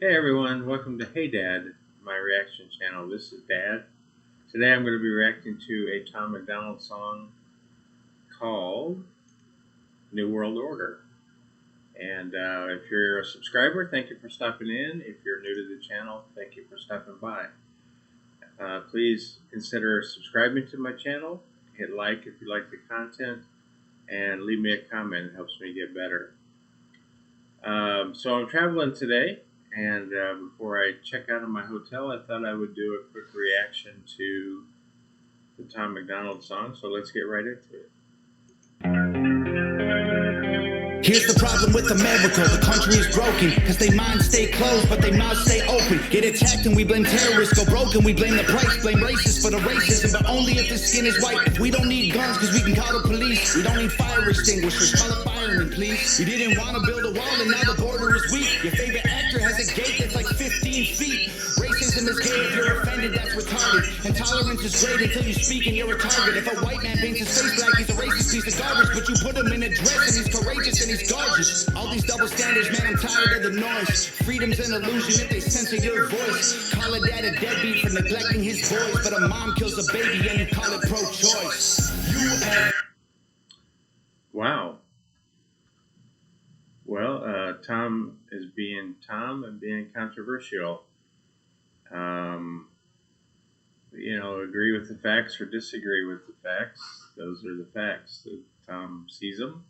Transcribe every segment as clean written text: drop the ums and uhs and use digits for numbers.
Hey everyone, welcome to Hey Dad, my reaction channel. This is Dad. Today I'm going to be reacting to a Tom MacDonald song called New World Order. And if you're a subscriber, thank you for stopping in. If you're new to the channel, thank you for stopping by. Please consider subscribing to my channel. Hit like if you like the content, and leave me a comment. It helps me get better. So I'm traveling today. And before I check out of my hotel, I thought I would do a quick reaction to the Tom MacDonald song. So let's get right into it. Here's the problem with America, the country is broken, cause they minds stay closed, but they mouths stay open. Get attacked and we blame terrorists, go broken, we blame the price, blame racists for the racism, but only if the skin is white. If we don't need guns, cause we can call the police. We don't need fire extinguishers, call a fireman, please. You didn't want to build a wall and now the border is weak. Your favorite actor has a gate that's like 15 feet. Racism is gay, if you're offended, that's retarded. Intolerance is great until you speak and you're a target. If a white man paints his face black, he's a racist piece of garbage, but you put him in a dress and he's courageous and he's gorgeous. All these double standards, man, I'm tired of the noise. Freedom's an illusion if they censor your voice. Call a dad a deadbeat for neglecting his boys, but a mom kills a baby and you call it pro-choice. Wow. Well, Tom is being Tom and being controversial. Agree with the facts or disagree with the facts. Those are the facts that Tom sees them.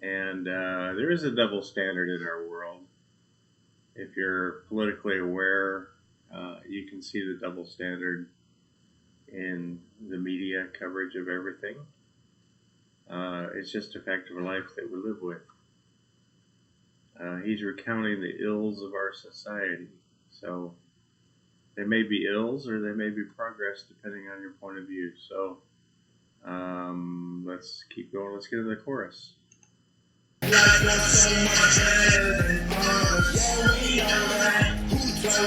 And there is a double standard in our world. If you're politically aware, you can see the double standard in the media coverage of everything. It's just a fact of life that we live with. He's recounting the ills of our society. So they may be ills or they may be progress depending on your point of view. So let's keep going. Let's get into the chorus. Who told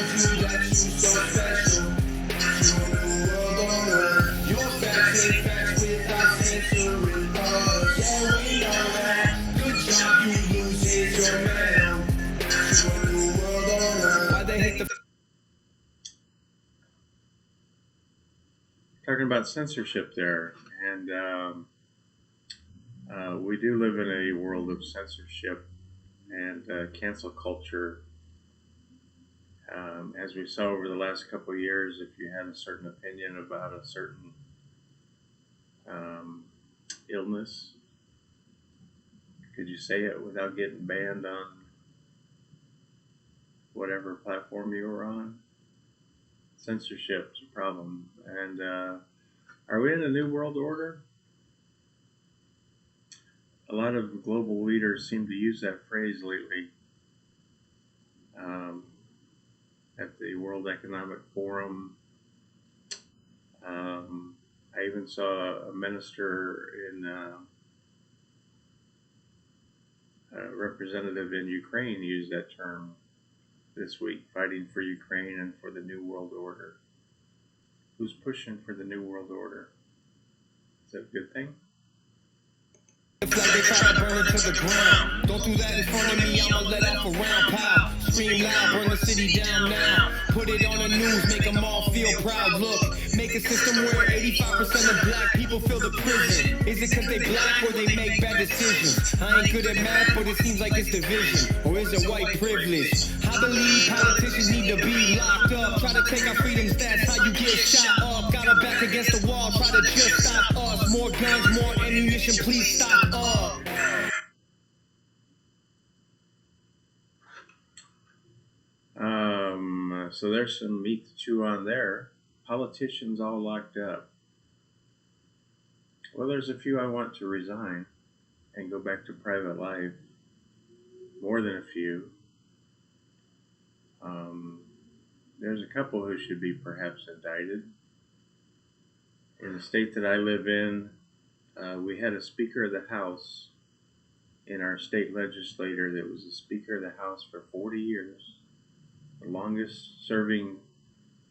you that you so special? You new world order. Your facts ain't facts without censoring us. Yeah, we know that. Good job, you lose your man. You new world order. Why they hate the Talking about censorship there, and we do live in a world of censorship and cancel culture. As we saw over the last couple of years, if you had a certain opinion about a certain illness, could you say it without getting banned on whatever platform you were on? Censorship's a problem. And are we in a new world order? A lot of global leaders seem to use that phrase lately. At the World Economic Forum, I even saw a minister in a representative in Ukraine use that term this week, fighting for Ukraine and for the New World Order. Who's pushing for the New World Order? Is that a good thing? It's like they try to burn it to the ground. Don't do that in front of me, I'ma let off a round pow. Scream loud, burn the city down now. Put it on the news, make them all feel proud. Look, make a system where 85% of black people fill the prison. Is it cause they black or they make bad decisions? I ain't good at math, but it seems like it's division. Or is it white privilege? I believe politicians need to be locked up. Try to take our freedoms, that's how you get shot up. Got our back against the wall, try to just stop us. More guns, more ammunition, please stop up. So there's some meat to chew on there. Politicians all locked up. Well, there's a few I want to resign and go back to private life. More than a few. There's a couple who should be perhaps indicted. In the state that I live in, we had a Speaker of the House in our state legislature that was the Speaker of the House for 40 years. The longest serving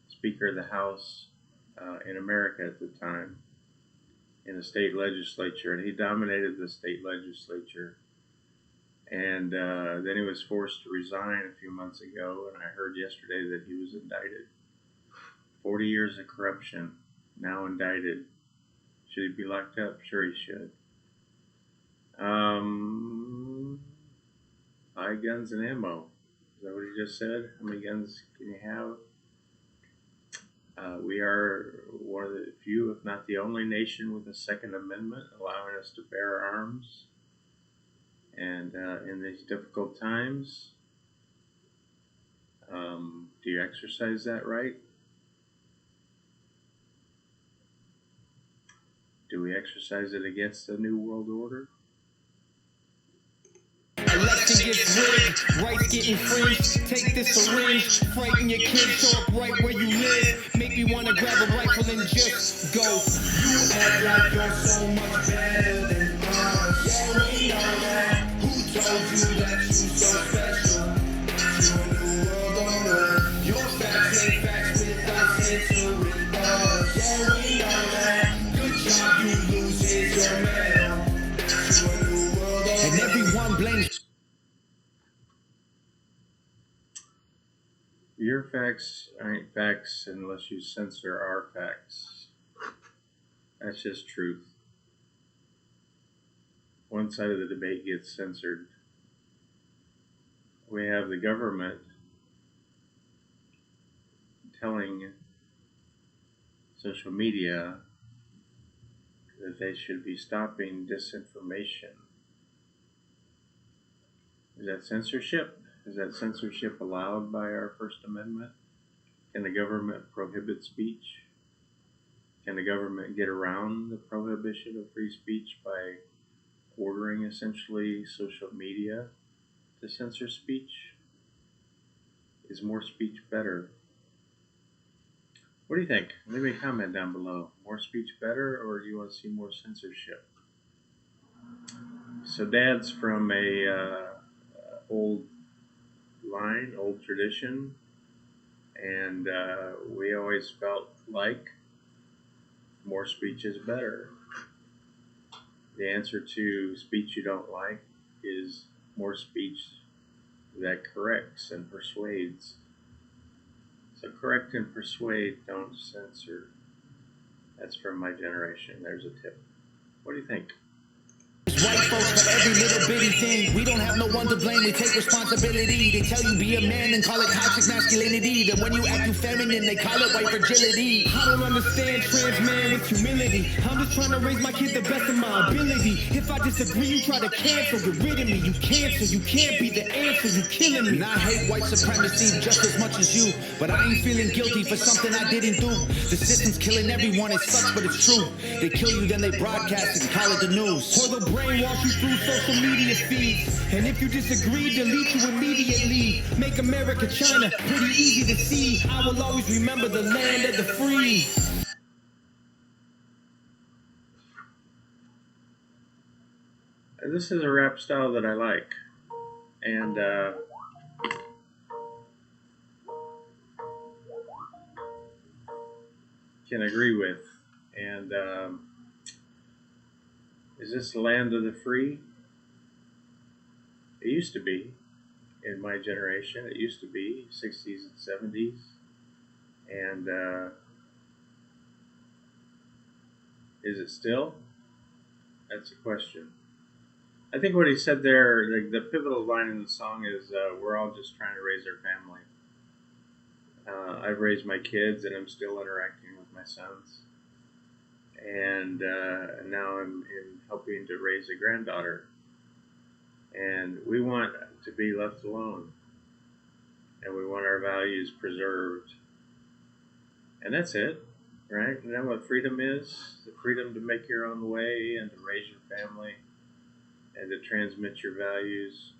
Speaker of the House in America at the time in the state legislature, and he dominated the state legislature And then he was forced to resign a few months ago, and I heard yesterday that he was indicted. 40 years of corruption, now indicted. Should he be locked up? Sure he should. Buy guns and ammo. Is that what he just said? How many guns can you have? We are one of the few, if not the only nation with a Second Amendment allowing us to bear arms. And in these difficult times, do you exercise that right? Do we exercise it against the New World Order? Election gets rigged, rights getting freezed. Take this syringe, frighten your kids off right where you live. Make me wanna grab a rifle and just go. You act like you're so much better than us. Yeah, we know that. Who told you that you so special? You're a new world order. Your facts ain't facts with us, it's with us. Yeah, we know that. Good job, you lose, here's your medal. You're a new world order. And everyone blames. Your facts aren't facts unless you censor our facts. That's just truth. One side of the debate gets censored. We have the government telling social media that they should be stopping disinformation. Is that censorship? Is that censorship allowed by our First Amendment? Can the government prohibit speech? Can the government get around the prohibition of free speech by ordering essentially social media to censor speech? Is more speech better? What do you think? Leave me a comment down below. More speech better, or do you want to see more censorship? So Dad's from a old line, old tradition, and we always felt like more speech is better. The answer to speech you don't like is more speech that corrects and persuades. So correct and persuade, don't censor. That's from my generation. There's a tip. What do you think? White folks for every little bitty thing. We don't have no one to blame, we take responsibility. They tell you be a man and call it toxic masculinity. Then when you act too feminine, they call it white fragility. I don't understand trans man with humility. I'm just trying to raise my kid the best of my ability. If I disagree, you try to cancel, get rid of me. You cancer, you can't be the answer, you killing me. And I hate white supremacy just as much as you, but I ain't feeling guilty for something I didn't do. The system's killing everyone, it sucks, but it's true. They kill you, then they broadcast it and call it the news. Or the brainwash you through social media feeds. And if you disagree, delete you immediately. Make America China pretty easy to see. I will always remember the land of the free. This is a rap style that I like, and can agree with. And is this the land of the free? It used to be in my generation. It used to be 60s and 70s. And is it still? That's a question. I think what he said there, the pivotal line in the song is, we're all just trying to raise our family. I've raised my kids and I'm still interacting with my sons. And now I'm helping to raise a granddaughter. And we want to be left alone. And we want our values preserved. And that's it, right? You know what freedom is? The freedom to make your own way and to raise your family and to transmit your values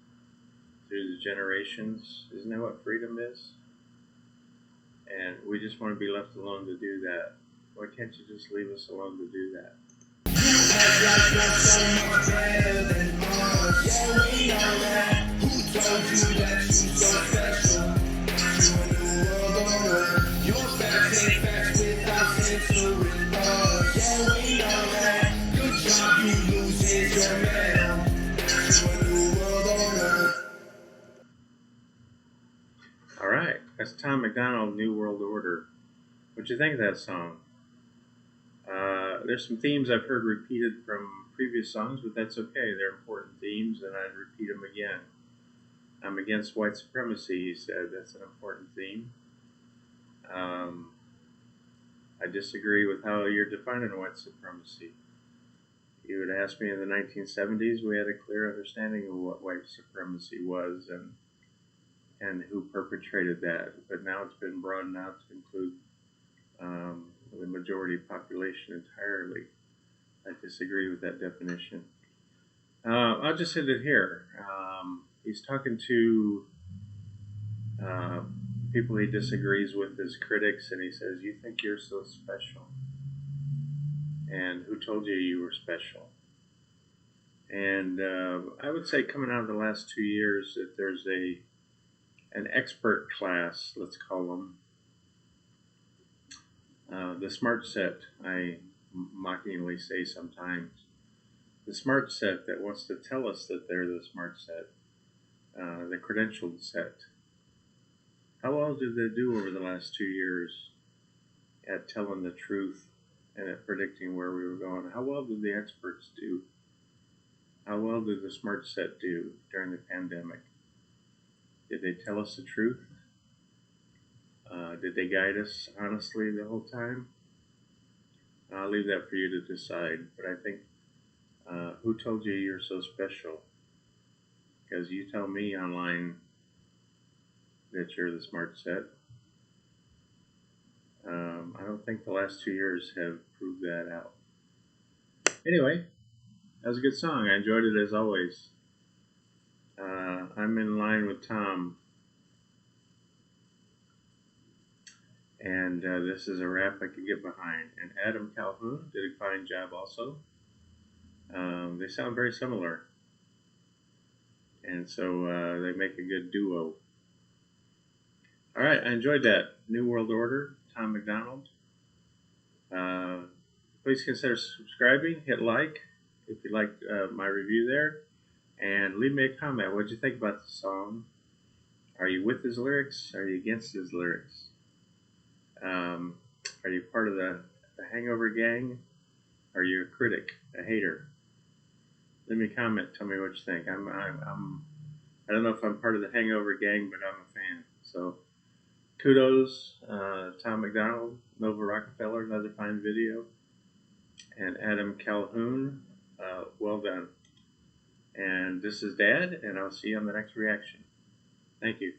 through the generations. Isn't that what freedom is? And we just want to be left alone to do that. Why can't you just leave us alone to do that? Good job, you lose, here's your medal. To a new world order. That's Tom MacDonald, New World Order. What'd you think of that song? There's some themes I've heard repeated from previous songs, but that's okay. They're important themes, and I'd repeat them again. I'm against white supremacy, he said. That's an important theme. I disagree with how you're defining white supremacy. You would ask me in the 1970s, we had a clear understanding of what white supremacy was and who perpetrated that. But now it's been broadened out to include the majority population entirely. I disagree with that definition. I'll just end it here. He's talking to people he disagrees with as critics, and he says, "You think you're so special, and who told you were special?" And I would say, coming out of the last 2 years, that there's an expert class, let's call them, the smart set. I mockingly say sometimes, the smart set that wants to tell us that they're the smart set, the credentialed set. How well did they do over the last 2 years at telling the truth and at predicting where we were going? How well did the experts do? How well did the smart set do during the pandemic? Did they tell us the truth? Did they guide us honestly the whole time? I'll leave that for you to decide. But I think, who told you you're so special? Because you tell me online that you're the smart set. I don't think the last 2 years have proved that out. Anyway, that was a good song. I enjoyed it as always. I'm in line with Tom. And this is a rap I can get behind. And Adam Calhoun did a fine job also. They sound very similar. And so they make a good duo. All right, I enjoyed that. New World Order, Tom MacDonald. Please consider subscribing. Hit like if you liked my review there. And leave me a comment. What did you think about the song? Are you with his lyrics? Are you against his lyrics? Are you part of the Hangover gang? Are you a critic, a hater? Leave me a comment. Tell me what you think. I don't know if I'm part of the Hangover gang, but I'm a fan. So kudos, Tom MacDonald, Nova Rockefeller, another fine video, and Adam Calhoun. Well done. And this is Dad, and I'll see you on the next reaction. Thank you.